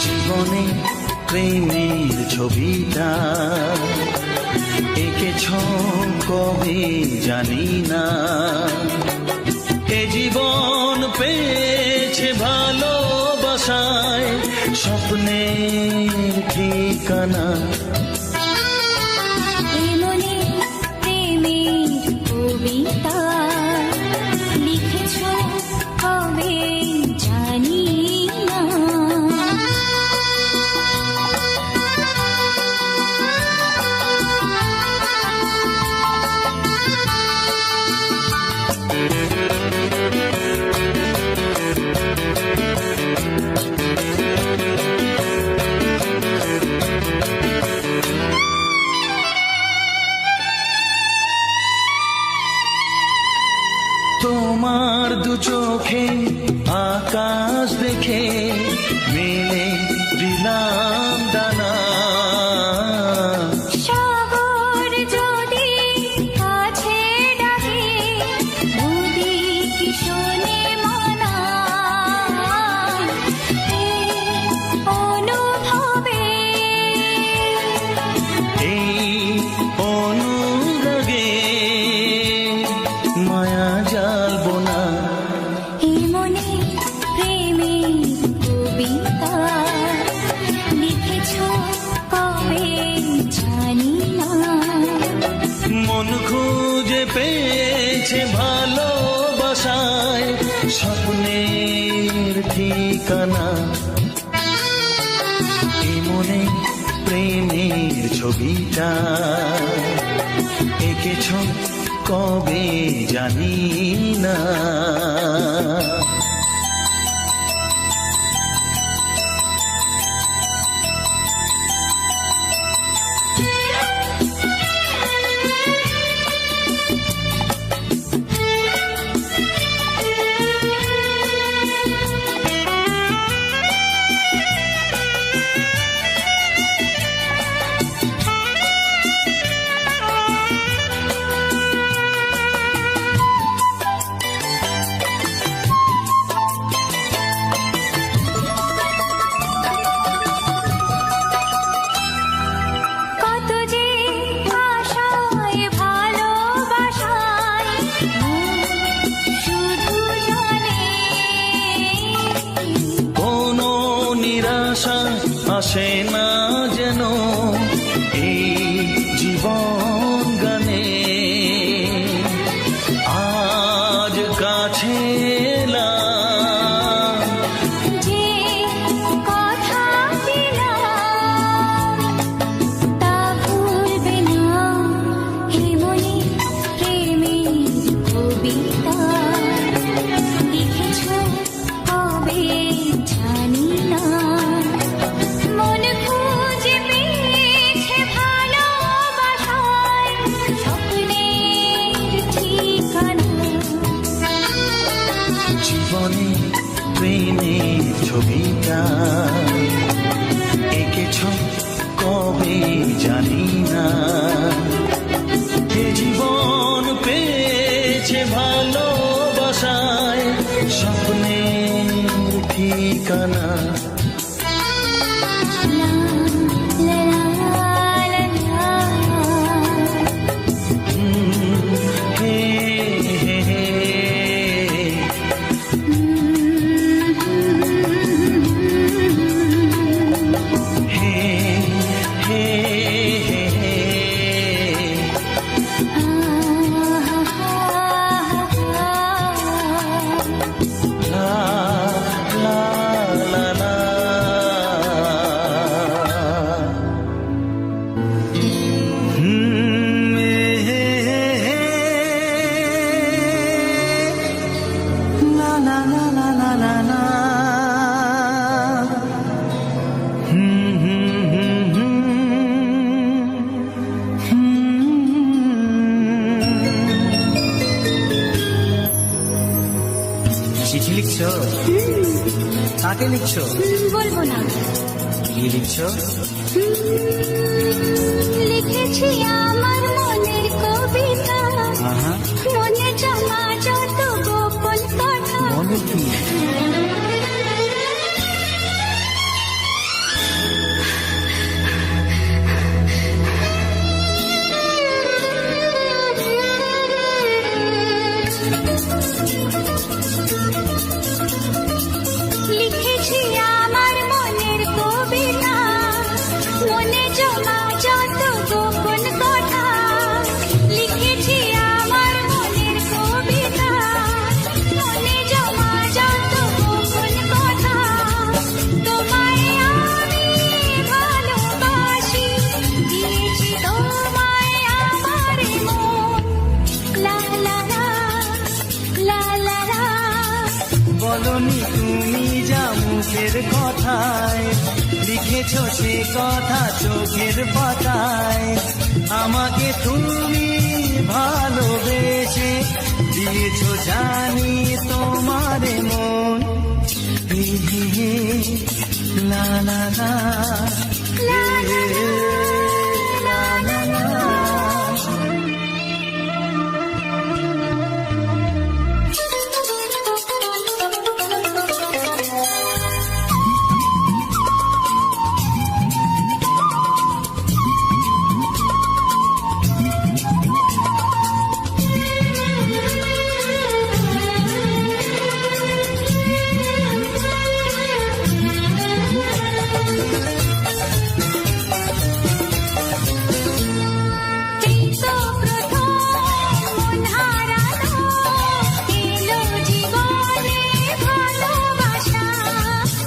জীবনে প্রেমের ছবিটা এঁকেছ কবে জানি না, এ জীবন পেয়েছে ভালোবাসায় স্বপ্নের ঠিকানা। মনে প্রেমের কবিতা লিখেছ কবে জানি না। তোমার দু চোখে আকাশ দেখে মেলে দিলাম দানা, সাগর যদি কাছে ডাকে নদী কি শোনে মানা, এই অনুভবে এই অনুরাগে মায়া জ্বালবো না। এই মনে প্রেমের কবিতা লিখেছ কবে জানি না। মন খুঁজে পেয়েছে ভালোবাসায় স্বপ্নের ঠিকানা। এই মনে প্রেমের ছবিটা এঁকেছ কবে জানি না। কত যে আশায় ভালোবাসায় শুধু জানে কোনো নিরাশা আসে না যেন এই জীবন গানে। আজ কাছে এলাম, যে কথা দিলাম তা ভুলবে না। হে মনে প্রেমের কবিতা লিখেছ কবে জানি না। মন খুঁজে পেয়েছে ভালোবাসায় স্বপ্নের ঠিকানা। জীবনে প্রেমের ছবিটা এঁকেছ কবে জানি না, এ জীবন পেয়েছে ভালোবাসায় স্বপ্নের ঠিকানা। লা লা লা লা হে হে হে হে হে হে হে। লা লা লা লা। হে হে হে। লা লা লা লা লা লা লা। হুম হুম হুম চিঠি লিখছো? কাকে লিখছো? বলবো না। কি লিখছো? লিখেছি আমার মনের কবিতা, আহা, মনে জমা যত গোপন কথা। বলো কি? মুখের কথায়, লিখেছ সে কথা চোখের পাতায়। আমাকে তুমি ভালোবেসে দিয়েছ জানি তোমার মন। হে হে হে, লা লা লা, লা লা লা।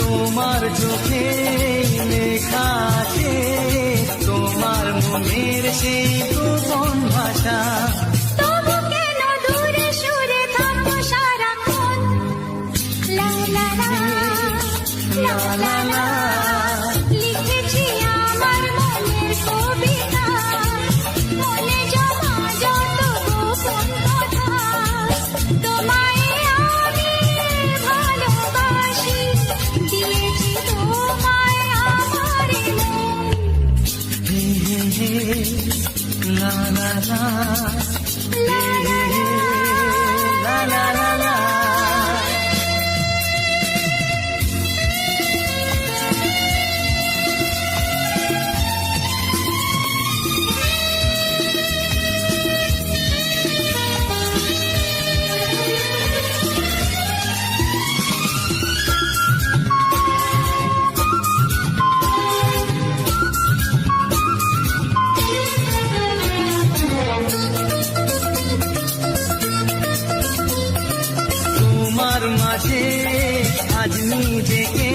তোমার চোখে লেখা আছে তোমার মনের সেই গোপন ভাষা। তবু কেন দূরে সরে থাকো সারাক্ষণ? লা লা লা, লা লা লা। লিখেছি আমার মনের কবিতা, মনে জমা যত গোপন কথা। তোমায় আমি ভালোবাসি, দিয়েছি তোমায় আমার মন। হে হে হে, লা লা লা, হে হে হে, লা লা লা লা। তোমার মাঝে আজ নিজেকে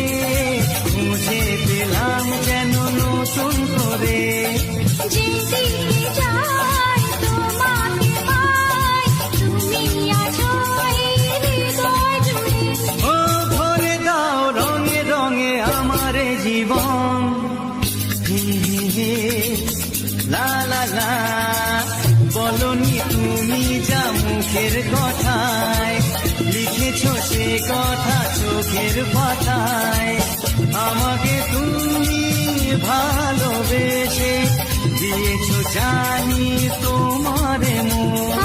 খুঁজে পেলাম যেন নতুন করে। যেদিকে যাই তোমাকে পাই, তুমি আছো এই হৃদয় জুড়ে। ও ভরে দাও রঙে রঙে আমার জীবন। হে হে হে, লা লা লা। বলনি তুমি যা মুখের কথায়, লিখেছ সে কথা চোখের পাতায়। আমাকে তুমি ভালোবেসে দিয়েছ জানি তোমার মন।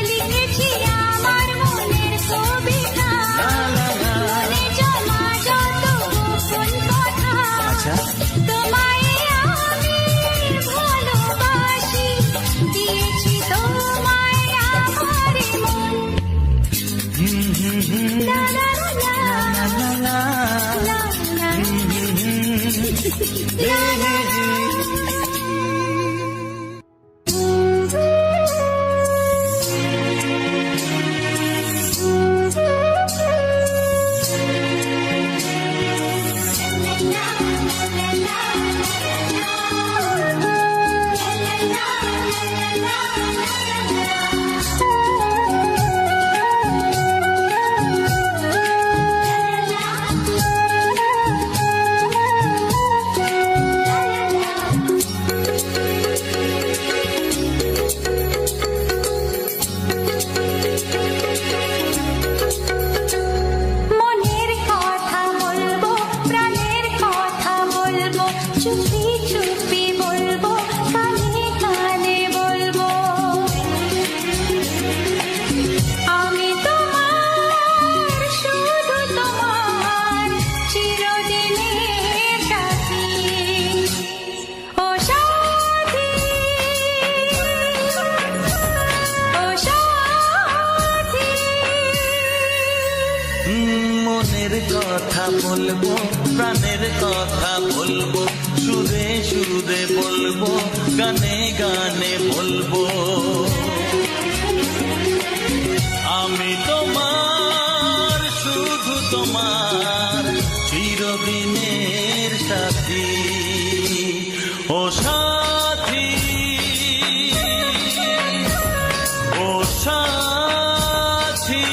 লিখেছি আমার মনের কবিতা, লা লা লা। মনে জমা যত গোপন কথা। আচ্ছা, তোমায় আমি ভালোবাসি, দিয়েছি তোমায় আমার মন। হুম হুম হুম, লা লা লা, লা লা লা, লা লা হুম হুম হুম, হে হে হে। মনের কথা বলবো, প্রাণের কথা বলবো, চুপি চুপি বলবো, কানে কানে বলবো। আমি তোমার, শুধু তোমার, চিরদিনের সাথী। ও সাথী, ও সাথী। মনের কথা বলবো, প্রাণের কথা বলবো, সুরে সুরে বলবো, গানে গানে বলবো। আমি তোমার, শুধু তোমার, চিরদিনের সাথী। ও সাথী, ও সাথী।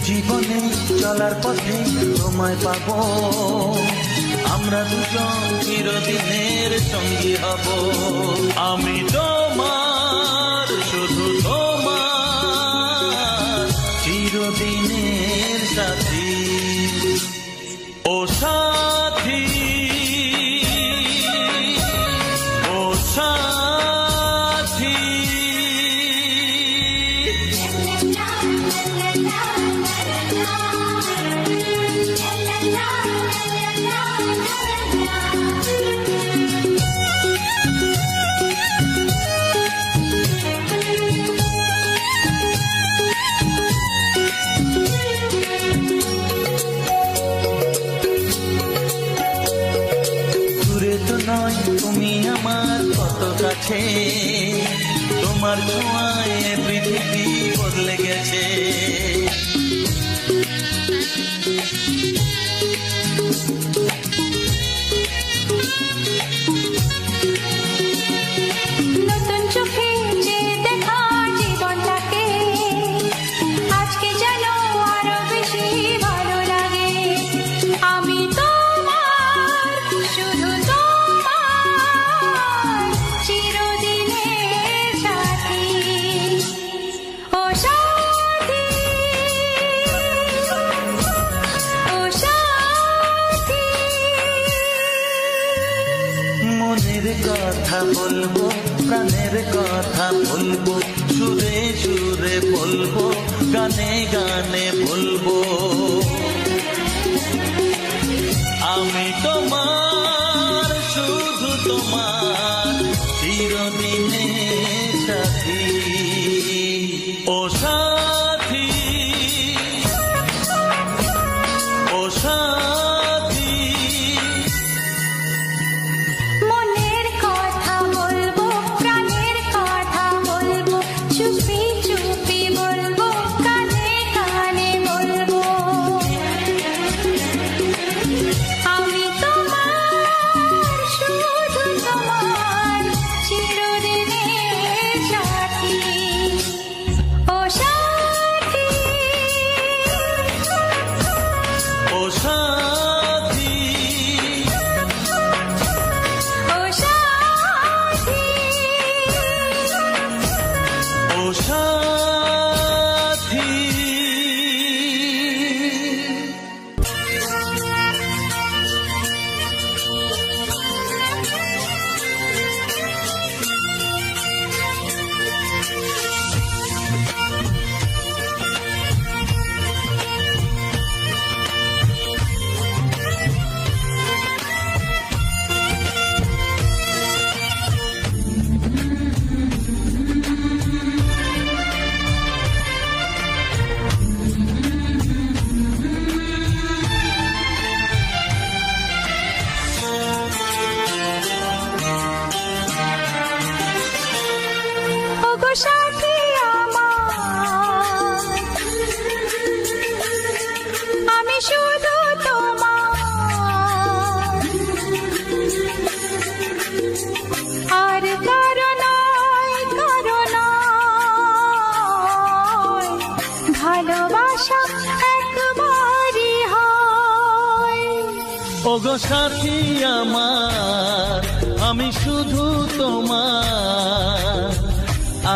জীবনে চলার পথে তোমায় পাবো, আমরা দুজন চিরদিনের সঙ্গী হব। আমি তোমার, শুধু তোমার, চিরদিনের সাথী। ও সাথী, ও সাথী। দূরে তো নয় তুমি আমার কত কাছে, তোমার ছোঁয়ায় পৃথিবী বদলে গেছে। নতুন চোখে যে দেখা জীবনটাকে আজকে যেন আরো বেশি ভালো লাগে। আমি তোমার, শুধু তোমার, চিরদিনের সাথী। ও সাথী, ও সাথী। মনের কথা বলবো, প্রাণের কথা বলবো, সুরে সুরে বলবো, গানে গানে বলবো। আমি তোমার, শুধু তোমার, চিরদিনের সাথী। ও সাথী, ও সাথী। মনের কথা বলবো, প্রাণের কথা বলবো, চুপি চুপি বলবো, কানে কানে বলবো। আমি তোমার, শুধু তোমার, চিরদিনের সাথী। ও সাথী, ও সাথী, ও সাথী। ও সাথী। ওগো সাথী আমার, আমি শুধু তোমার, আর কারো নয়, কারো নয়। ভালোবাসা একবারই হয়। ওগো সাথী আমার, আমি শুধু তোমার,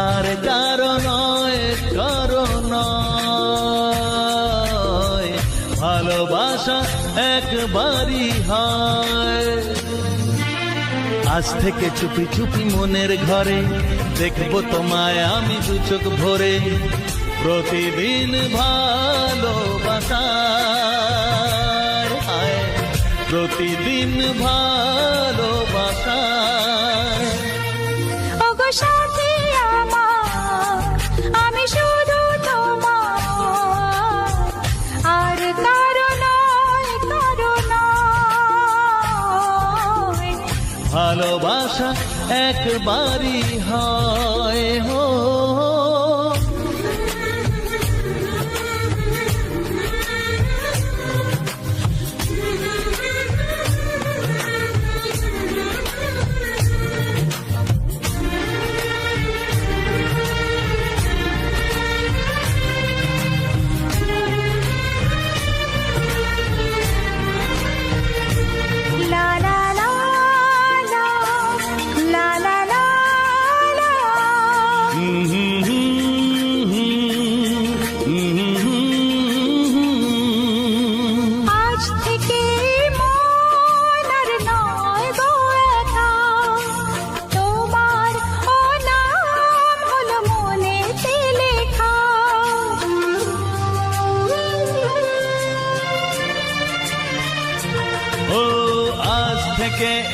আর কারো নয়, কারো নয়। ভালোবাসা একবারই হয়। আজ থেকে চুপি চুপি মনের ঘরে দেখবো তোমায় আমি দু চোখ ভরে। প্রতিদিন ভালোবাসায়, হায়, প্রতিদিন ভালোবাসায়। ওগো সাথী আমার, আমি শুধু তোমার, আর কারো নয়, কারো নয়। ভালোবাসা একবারই হয়। হো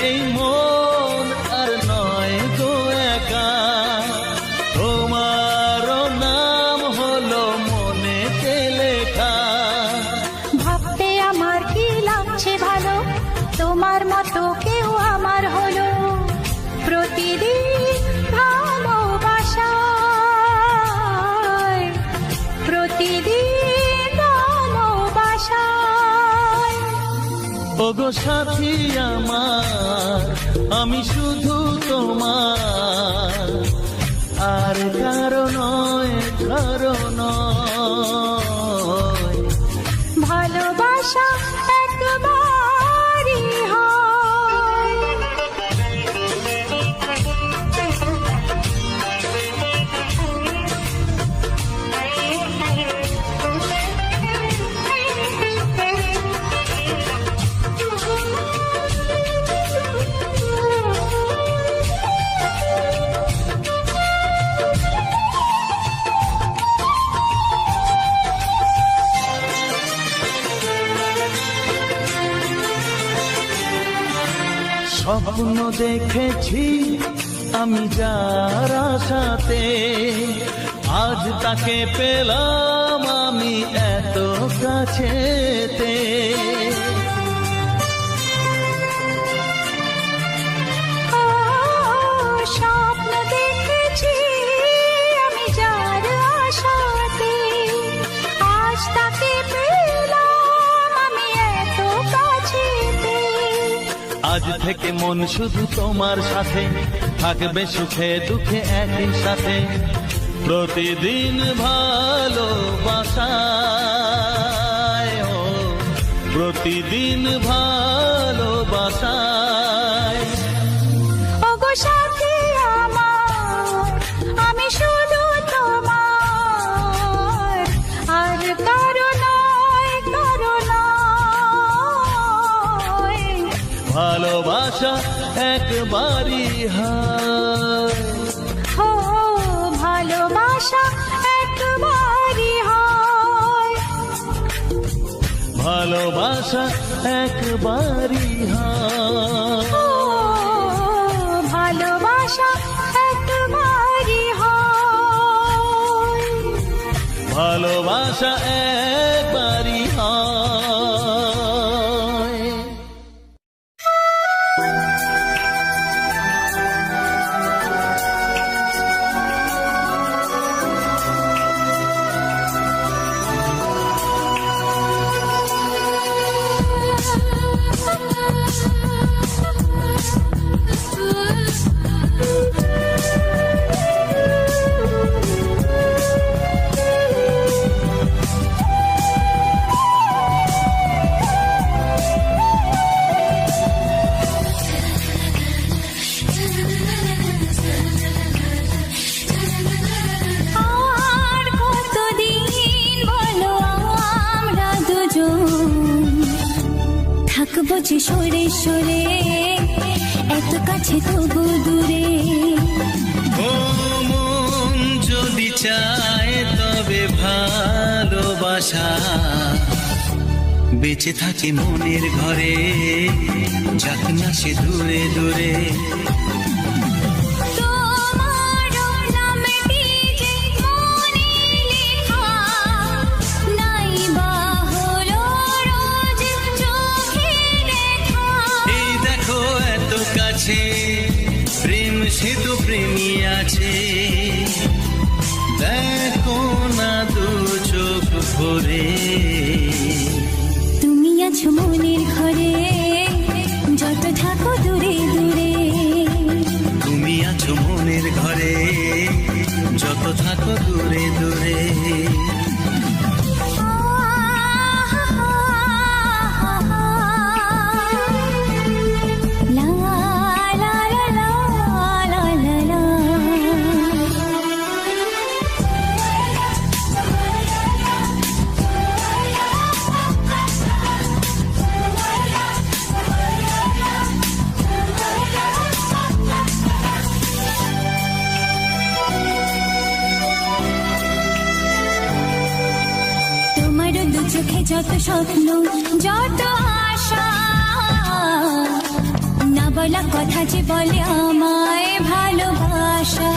এই মন আর নয় গো একা, তোমারও নাম হলো মনেতে লেখা। ভাবতে আমার কি লাগছে ভালো, তোমার মতো কেউ আমার হলো। প্রতিদিন ভালোবাসায়, প্রতিদিন ভালোবাসায়। ওগো সাথী আমার, আমি শুধু তোমার, আর কারো নয়, কারো নয়। ভালোবাসা একবারই হয়। স্বপ্ন দেখেছি আমি যার আশাতে, আজ তাকে পেলাম আমি এত কাছেতে। স্বপ্ন দেখেছি আমি যার আশাতে, আজ তাকে পেলাম আমি এত কাছেতে। আজ থেকে মন শুধু তোমার সাথে, থাকবে সুখে দুঃখে একই সাথে। প্রতিদিন ভালোবাসায়, ও প্রতিদিন ভালোবাসায়। ওগো সাথী আমার, আমি শুধু তোমার, আর কারো নয়, কারো নয়। ভালোবাসা একবারই হয়, ও ভালোবাসা একবারই হয়। ভালোবাসা একবারই হয়। ও ভালোবাসা একবারই হয়। ভালোবাসা একবারই হয়। আর কতদিন বলো আমরা দুজন থাকবো যে সরে সরে, এত কাছে তবু দূরে। ও মন যদি চায় তবে ভালোবাসা, বেঁচে থাকে মনের ঘরে, যাক না সে দূরে দূরে। তোমার নামটি যে মনে লেখা, নাই বা হলো রোজ চোখে দেখা। এই দেখো এত কাছে, প্রেম সে তো প্রেমী আছে, দেখো না দু চোখ ভরে। তুমি আছো মনের ঘরে, যত থাকো দূরে দূরে। তুমি আছো মনের ঘরে, যত থাকো দূরে দূরে। লা লা লা লা লা লা লা। তোমার দু চোখে যত স্বপ্ন, যত আশা, না বলা কথা যে বলে আমায় ভালোবাসা।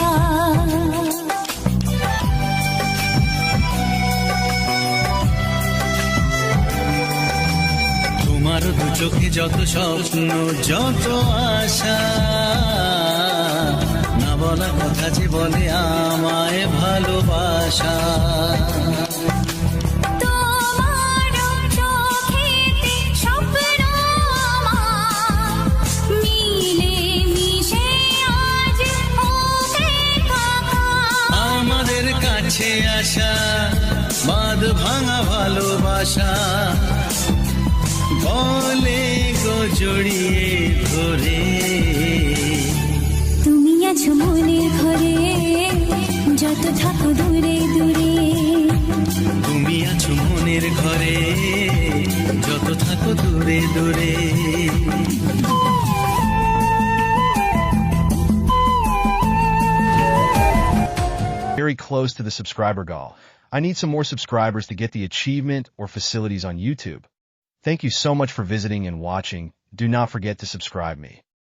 তোমার দু চোখে যত স্বপ্ন যত আশা, না বলা কথা যে বলে আমায় ভালোবাসা। তোমার চোখেতে স্বপ্ন আমার মিলে মিশে আজ ওকে কাকা। আমাদের কাছে আসা বাঁধ ভাঙা ভালোবাসা, বলে গো জড়িয়ে ধরে। তুমি আছো মনের ঘরে যত থাকো দূরে দূরে। তুমি আছো মনের ঘরে যত থাকো দূরে দূরে। Very close to the subscriber goal. I need some more subscribers to get the achievement or facilities on YouTube. Thank you so much for visiting and watching. Do not forget to subscribe me.